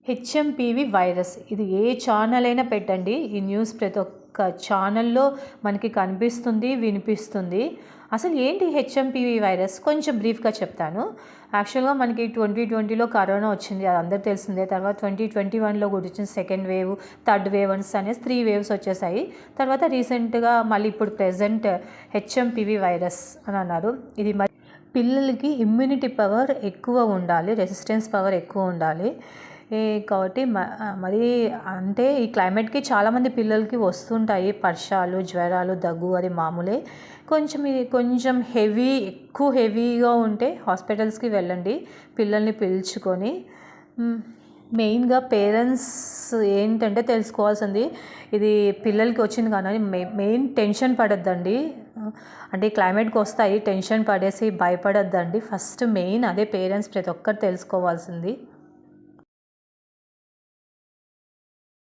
HMPV virus ఇది ఏ channel అయినా పెట్టండి, ఈ న్యూస్ ప్రతి ఒక్క ఛానల్లో మనకి కనిపిస్తుంది, వినిపిస్తుంది. అసలు ఏంటి హెచ్ఎంపీవీ వైరస్? కొంచెం బ్రీఫ్గా చెప్తాను. యాక్చువల్గా మనకి 2020లో కరోనా వచ్చింది, అది అందరికీ తెలిసిందే. తర్వాత 2021లో కూడా వచ్చింది సెకండ్ వేవ్, థర్డ్ వేవ్ అనేసి 3 వేవ్స్ వచ్చేసాయి. తర్వాత రీసెంట్గా మళ్ళీ ఇప్పుడు ప్రెజెంట్ హెచ్ఎంపీవీ వైరస్ అని అన్నారు. ఇది మరి పిల్లలకి ఇమ్యూనిటీ పవర్ ఎక్కువ ఉండాలి, రెసిస్టెన్స్ పవర్ ఎక్కువ ఉండాలి. కాబట్టి మరి అంటే ఈ క్లైమేట్కి చాలామంది పిల్లలకి వస్తుంటాయి వర్షాలు, జ్వరాలు, దగ్గు, అది మామూలే. కొంచెం ఎక్కువ హెవీగా ఉంటే హాస్పిటల్స్కి వెళ్ళండి పిల్లల్ని పిలుచుకొని. మెయిన్గా పేరెంట్స్ ఏంటంటే తెలుసుకోవాల్సింది, ఇది పిల్లలకి వచ్చింది కానీ మెయిన్ టెన్షన్ పడొద్దండి. అంటే క్లైమేట్కి వస్తాయి, టెన్షన్ పడేసి భయపడొద్దండి. ఫస్ట్ మెయిన్ అదే పేరెంట్స్ ప్రతి ఒక్కరు తెలుసుకోవాల్సింది.